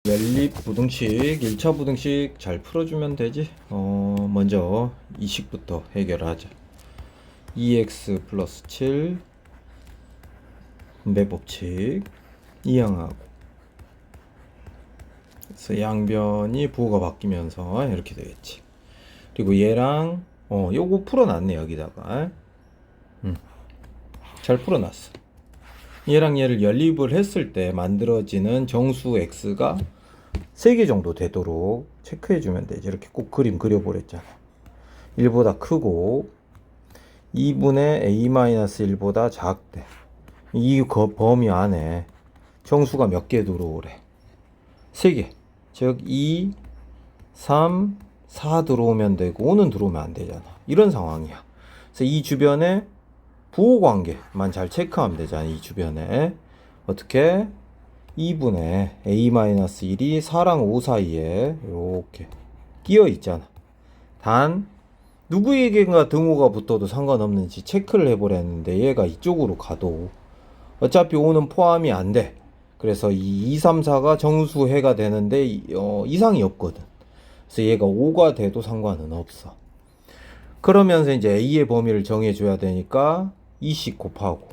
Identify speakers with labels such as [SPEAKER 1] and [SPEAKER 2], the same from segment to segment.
[SPEAKER 1] 연립 부등식 1차 부등식 잘 풀어주면 되지. 먼저 이 식부터 해결하자. 2x 플러스 7 분배법칙 이항하고, 그래서 양변이 부호가 바뀌면서 이렇게 되겠지. 그리고 얘랑 요거 풀어놨네. 여기다가 잘 풀어놨어. 얘랑 얘를 연립을 했을 때 만들어지는 정수 x가 3개 정도 되도록 체크해주면 되지. 이렇게 꼭 그림 그려보랬잖아. 1보다 크고 2분의 a-1보다 작대. 이 범위 안에 정수가 몇 개 들어오래? 3개. 즉 2, 3, 4 들어오면 되고 5는 들어오면 안 되잖아. 이런 상황이야. 그래서 이 주변에 부호 관계만 잘 체크하면 되잖아. 이 주변에 어떻게 2분의 a-1이 4랑 5 사이에 이렇게 끼어 있잖아. 단 누구에게가 등호가 붙어도 상관없는지 체크를 해보랬는데 얘가 이쪽으로 가도 어차피 5는 포함이 안 돼. 그래서 이 2, 3, 4가 정수해가 되는데 이상이 없거든. 그래서 얘가 5가 돼도 상관은 없어. 그러면서 이제 a의 범위를 정해줘야 되니까 2씩 곱하고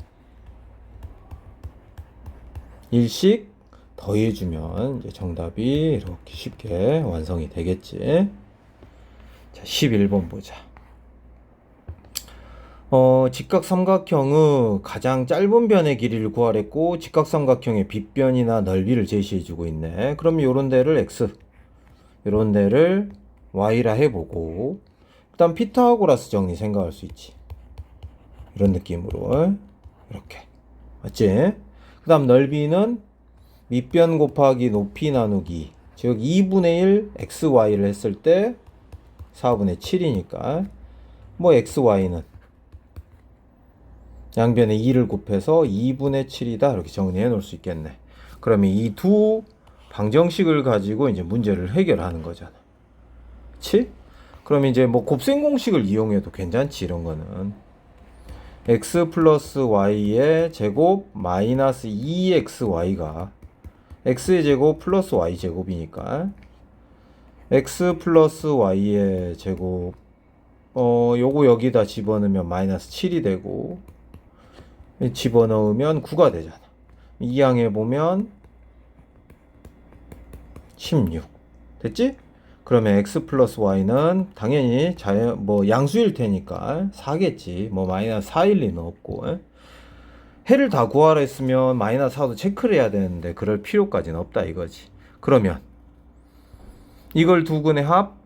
[SPEAKER 1] 1씩 더해주면 이제 정답이 이렇게 쉽게 완성이 되겠지. 자, 11번 보자. 직각삼각형의 가장 짧은 변의 길이를 구하랬고 직각삼각형의 빗변이나 넓이를 제시해주고 있네. 그럼 요런 데를 x, 요런 데를 y라 해보고, 그 다음 피타고라스 정리 생각할 수 있지. 이런 느낌으로 이렇게 맞지? 그 다음 넓이는 밑변 곱하기 높이 나누기, 즉 2분의 1 xy를 했을 때 4분의 7이니까 뭐 xy는 양변에 2를 곱해서 2분의 7이다 이렇게 정리해 놓을 수 있겠네. 그러면 이 두 방정식을 가지고 이제 문제를 해결하는 거잖아. 그치? 그럼 이제 뭐 곱셈 공식을 이용해도 괜찮지. 이런 거는 x 플러스 y의 제곱 마이너스 2xy가 x의 제곱 플러스 y 제곱이니까 x 플러스 y의 제곱 요거 여기다 집어넣으면 마이너스 7이 되고 집어넣으면 9가 되잖아. 이항해 보면 16 됐지? 그러면 x 플러스 y는 당연히 양수일 테니까 4겠지. 뭐 마이너스 4일 리는 없고. 해를 다 구하라 했으면 마이너스 4도 체크를 해야 되는데 그럴 필요까지는 없다 이거지. 그러면 이걸 두근의 합,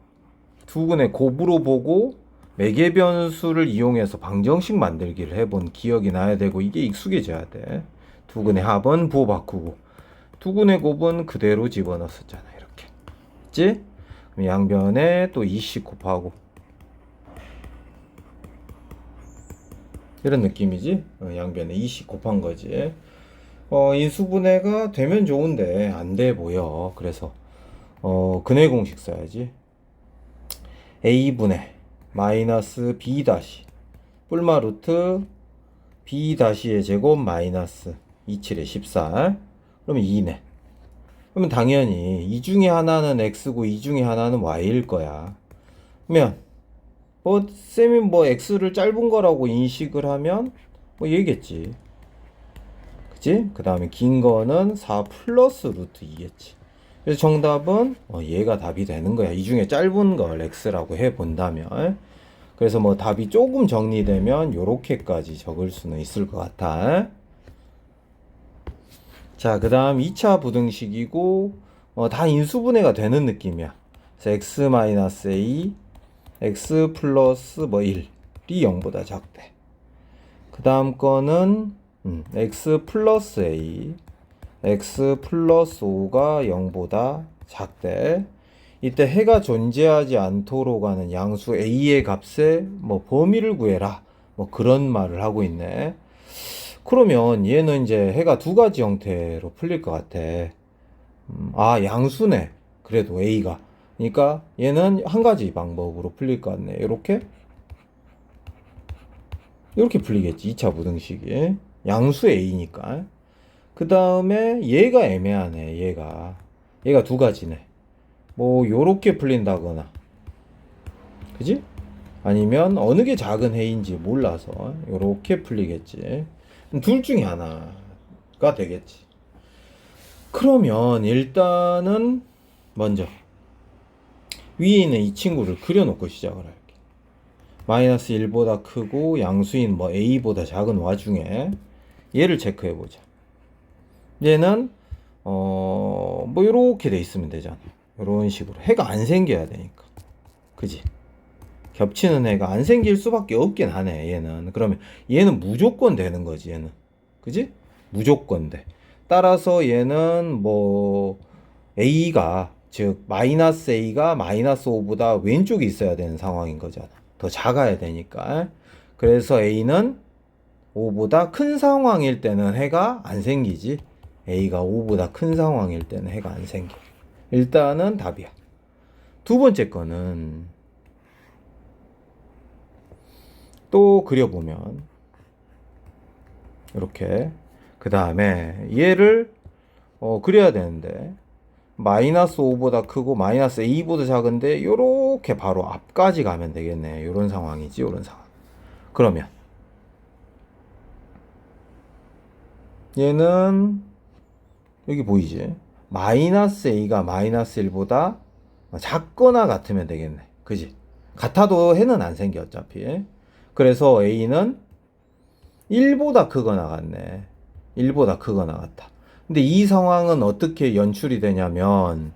[SPEAKER 1] 두근의 곱으로 보고 매개 변수를 이용해서 방정식 만들기를 해본 기억이 나야 되고, 이게 익숙해져야 돼. 두근의 합은 부호 바꾸고 두근의 곱은 그대로 집어넣었잖아. 이렇게 그치? 그럼 양변에 또 2씩 곱하고 이런 느낌이지. 양변에 2씩 곱한 거지. 인수분해가 되면 좋은데 안 돼 보여. 그래서 근해 공식 써야지. a분의 마이너스 b 다시 뿔마 루트 b 다시의 제곱 마이너스 27의 14. 그러면 2네. 그러면 당연히 이 중에 하나는 x고 이 중에 하나는 y일 거야. 그러면 쌤이 x를 짧은 거라고 인식을 하면 얘겠지. 그치? 그 다음에 긴 거는 4 플러스 루트 2겠지. 그래서 정답은 얘가 답이 되는 거야. 이 중에 짧은 걸 x라고 해본다면. 그래서 답이 조금 정리되면 요렇게까지 적을 수는 있을 것 같아. 자, 그 다음 2차 부등식이고 다 인수분해가 되는 느낌이야. 그래서 x-a x 플러스 1이 0보다 작대. 그 다음 거는 x 플러스 a x 플러스 5가 0보다 작대. 이때 해가 존재하지 않도록 하는 양수 a의 값의 범위를 구해라, 그런 말을 하고 있네. 그러면 얘는 이제 해가 두 가지 형태로 풀릴 것 같아. 양수네. 그래도 a가. 그러니까 얘는 한 가지 방법으로 풀릴 것 같네. 이렇게 풀리겠지. 2차 부등식이. 양수 a니까. 그 다음에 얘가 애매하네. 얘가 얘가 두 가지네. 뭐 요렇게 풀린다거나, 그지? 아니면 어느 게 작은 해인지 몰라서 요렇게 풀리겠지. 둘 중에 하나가 되겠지. 그러면 일단은 먼저 위에 있는 이 친구를 그려놓고 시작을 할게. 마이너스 1보다 크고 양수인 뭐 a보다 작은 와중에 얘를 체크해보자. 얘는 뭐 요렇게 돼 있으면 되잖아. 요런 식으로 해가 안 생겨야 되니까, 그지? 겹치는 해가 안 생길 수밖에 없긴 하네. 얘는 그러면 얘는 무조건 되는 거지. 얘는, 그지? 무조건 돼. 따라서 얘는 뭐 a가, 즉 마이너스 a가 마이너스 5보다 왼쪽에 있어야 되는 상황인 거잖아. 더 작아야 되니까. 그래서 a는 5보다 큰 상황일 때는 해가 안 생기지. a가 5보다 큰 상황일 때는 해가 안 생겨. 일단은 답이야. 두 번째 거는 또 그려보면 이렇게, 그 다음에 얘를 그려야 되는데 마이너스 5보다 크고 마이너스 a보다 작은데 요렇게 바로 앞까지 가면 되겠네. 요런 상황이지. 요런 상황. 그러면 얘는 여기 보이지? 마이너스 a가 마이너스 1보다 작거나 같으면 되겠네. 그지? 같아도 해는 안 생겨 어차피. 그래서 a는 1보다 크거나 같네. 1보다 크거나 같아. 근데 이 상황은 어떻게 연출이 되냐면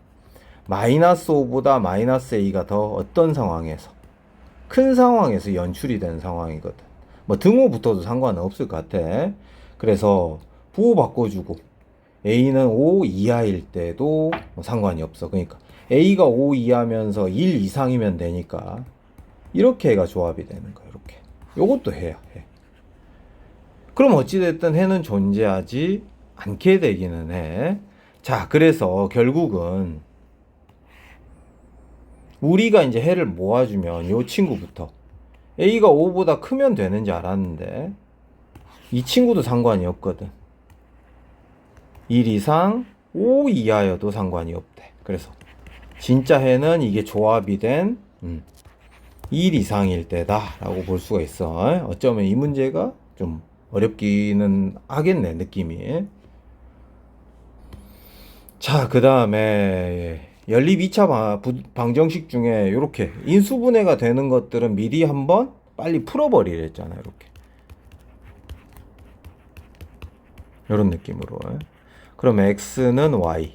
[SPEAKER 1] 마이너스 5보다 마이너스 a가 더 어떤 상황에서, 큰 상황에서 연출이 되는 상황이거든. 뭐 등호 붙어도 상관은 없을 것 같아. 그래서 부호 바꿔주고 a는 5 이하일 때도 뭐 상관이 없어. 그러니까 a가 5 이하면서 1 이상이면 되니까 이렇게 해가 조합이 되는 거야. 이렇게. 요것도 해야 해. 그럼 어찌됐든 해는 존재하지 않게 되기는 해. 자, 그래서 결국은 우리가 이제 해를 모아주면 요 친구부터 a가 5보다 크면 되는 줄 알았는데 이 친구도 상관이 없거든. 1 이상 5 이하여도 상관이 없대. 그래서 진짜 해는 이게 조합이 된 1 이상일 때다 라고 볼 수가 있어. 어쩌면 이 문제가 좀 어렵기는 하겠네, 느낌이. 자, 그 다음에 연립 2차 방정식 중에 이렇게 인수분해가 되는 것들은 미리 한번 빨리 풀어버리랬잖아. 이렇게 이런 느낌으로. 그럼 x는 y,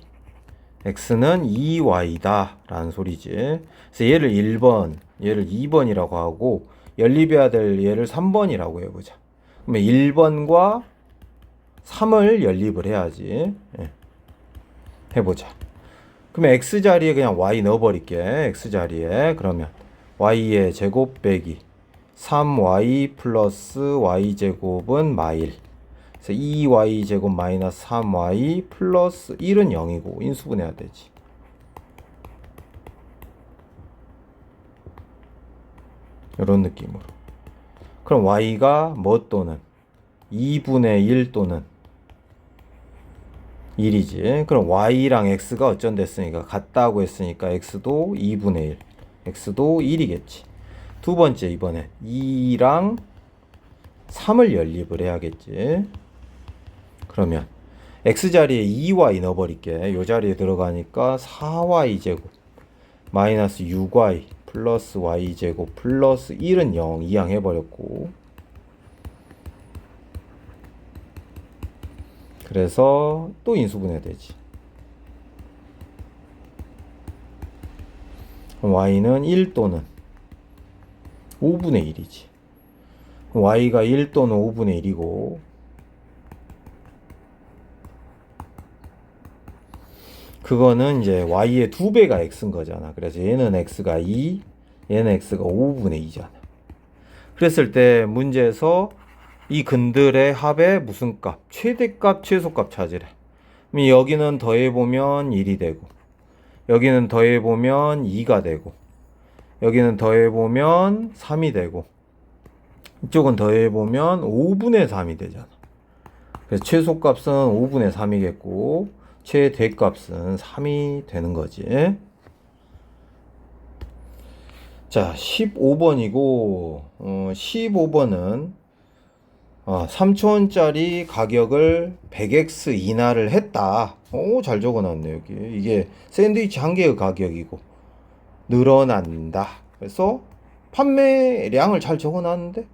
[SPEAKER 1] x는 2y다 라는 소리지. 그래서 얘를 1번, 얘를 2번이라고 하고 연립해야 될 얘를 3번이라고 해보자. 그러면 1번과 3을 연립을 해야지. 해보자. 그러면 x자리에 그냥 y 넣어버릴게. x자리에. 그러면 y의 제곱 빼기 3y 플러스 y제곱은 마일. 그래서 2y제곱 마이너스 3y 플러스 1은 0이고 인수분해야 되지. 이런 느낌으로. 그럼 y가 뭐 또는 2분의 1 또는 1이지. 그럼 y랑 x가 어쩐 됐으니까 같다고 했으니까 x도 2분의 1, x도 1이겠지. 두 번째, 이번에 2랑 3을 연립을 해야겠지. 그러면 x자리에 2y 넣어버릴게. 요 자리에 들어가니까 4y제곱 마이너스 6y 플러스 y제곱 플러스 1은 0 이항해버렸고, 그래서 또 인수분해 되지. y는 1 또는 5분의 1이지. y가 1 또는 5분의 1이고, 그거는 이제 y의 2배가 x인 거잖아. 그래서 얘는 x가 2, 얘는 x가 5분의 2잖아. 그랬을 때 문제에서 이 근들의 합의 무슨 값? 최대값, 최소값 찾으래. 그럼 여기는 더해보면 1이 되고, 여기는 더해보면 2가 되고, 여기는 더해보면 3이 되고, 이쪽은 더해보면 5분의 3이 되잖아. 그래서 최소값은 5분의 3이겠고, 최대값은 3이 되는 거지. 자, 15번이고 15번은 3,000원짜리 가격을 100x 인하를 했다. 오, 잘 적어놨네 여기. 이게 샌드위치 한 개의 가격이고 늘어난다. 그래서 판매량을 잘 적어놨는데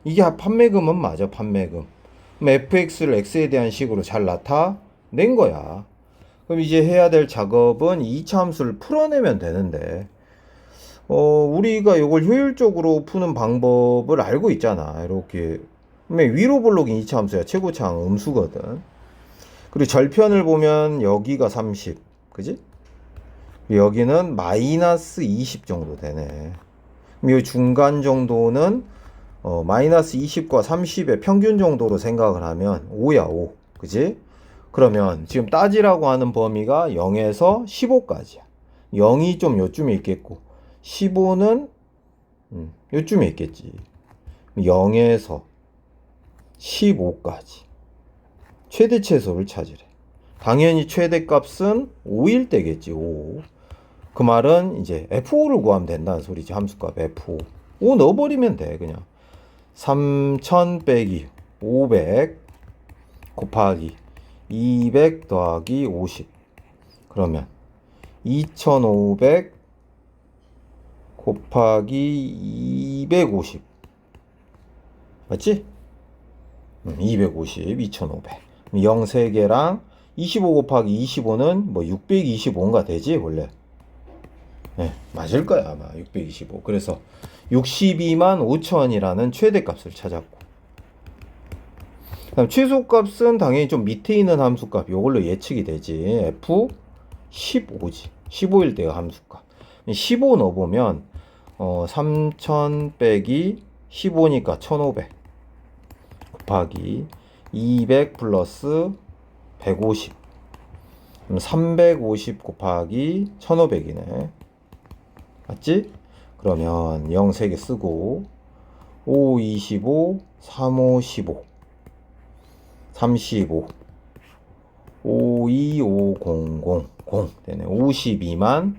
[SPEAKER 1] 이게 판매금은 맞아. 판매금. 그럼 fx를 x에 대한 식으로 잘 나타낸 거야. 그럼 이제 해야 될 작업은 2차 함수를 풀어내면 되는데 우리가 이걸 효율적으로 푸는 방법을 알고 있잖아. 이렇게 위로 볼록인 2차 함수야. 최고차항 음수거든. 그리고 절편을 보면 여기가 30, 그지? 여기는 마이너스 20 정도 되네. 이 중간 정도는 마이너스 20과 30의 평균 정도로 생각을 하면 5야 5, 그지? 그러면 지금 따지라고 하는 범위가 0에서 15까지야. 0이 좀 요쯤에 있겠고 15는 요쯤에 있겠지. 0에서 15까지 최대 최소를 찾으래. 당연히 최대값은 5일 때겠지. 5. 그 말은 이제 F5를 구하면 된다는 소리지. 함수값 F5. 5 넣어버리면 돼. 그냥 3000 빼기 500 곱하기 200 더하기 50. 그러면 2500 곱하기 250. 맞지? 250, 2500. 0 3개랑 25 곱하기 25는 뭐 625인가 되지 원래. 네, 맞을 거야 아마 625. 그래서 62만 5천이라는 최대값을 찾았고, 그다음 최소값은 당연히 좀 밑에 있는 함수값 이걸로 예측이 되지. F15지. 15일 때의 함수값. 15 넣어보면 3000 빼기 15니까 1500 곱하기 200 플러스 150. 그럼 350 곱하기 1500이네. 맞지? 그러면 0 3개 쓰고 5, 25, 3, 5, 15 35 5, 2, 5, 0, 0, 0 되네. 52만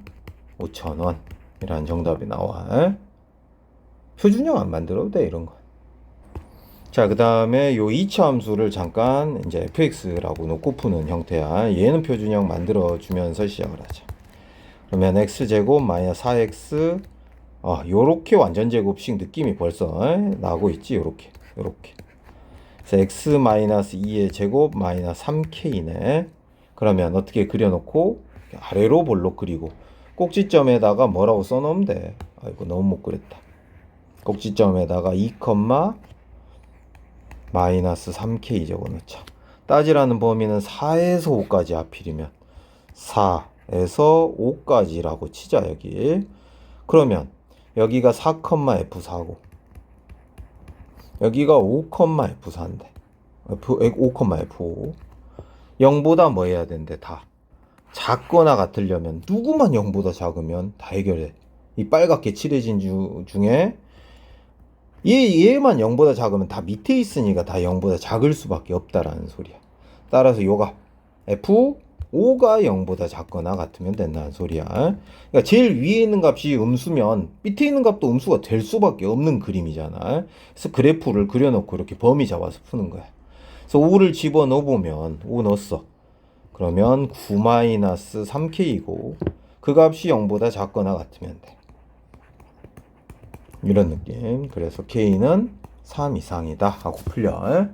[SPEAKER 1] 5천원 이라는 정답이 나와. 표준형 안 만들어도 돼 이런 거. 자, 그 다음에 요 2차 함수를 잠깐 이제 fx라고 놓고 푸는 형태야. 얘는 표준형 만들어 주면서 시작을 하자. 그러면 x제곱 마이너스 4x 요렇게 완전제곱식 느낌이 벌써 나고 있지. 요렇게 그래서 x 마이너스 2의 제곱 마이너스 3k네. 그러면 어떻게 그려놓고 아래로 볼록 그리고 꼭지점에다가 뭐라고 써놓으면 돼. 아이고 너무 못 그렸다. 꼭지점에다가 2, 마이너스 3k 적어놓자. 따지라는 범위는 4에서 5까지 하필이면 4에서 5까지라고 치자 여기. 그러면 여기가 4,f4고 여기가 5,f4인데 5,f5 0보다 뭐 해야 되는데 다 작거나 같으려면 누구만 0보다 작으면 다 해결해. 이 빨갛게 칠해진 중에 얘만 0보다 작으면 다 밑에 있으니까 다 0보다 작을 수밖에 없다라는 소리야. 따라서 요가 F5가 0보다 작거나 같으면 된다는 소리야. 그러니까 제일 위에 있는 값이 음수면 밑에 있는 값도 음수가 될 수밖에 없는 그림이잖아. 그래서 그래프를 그려놓고 이렇게 범위 잡아서 푸는 거야. 그래서 5를 집어넣어 보면 5 넣었어. 그러면 9-3k이고 그 값이 0보다 작거나 같으면 돼. 이런 느낌. 그래서 K는 3 이상이다 하고 풀려.